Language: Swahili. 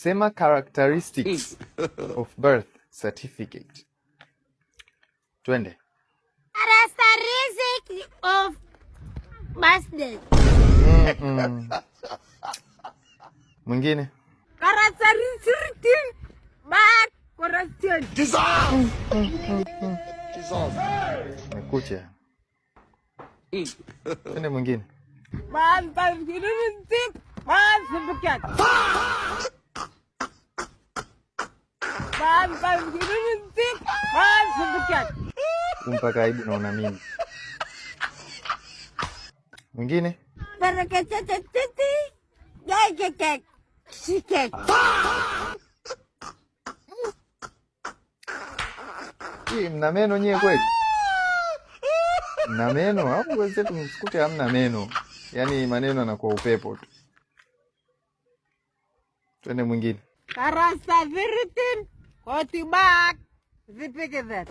Sema characteristics of birth certificate. Twende. Characteristics of birthday. Mwingine. Characteristics correction. Mekucha. Twende mwingine. Mpaka aibu na unamini. Mwingine. Mna meno nyie kweli? Mna meno au wenzetu msikute hamna meno? Yaani maneno yanakuwa upepo tu. Twende mwingine. Karasta viritin kotibak zipike that.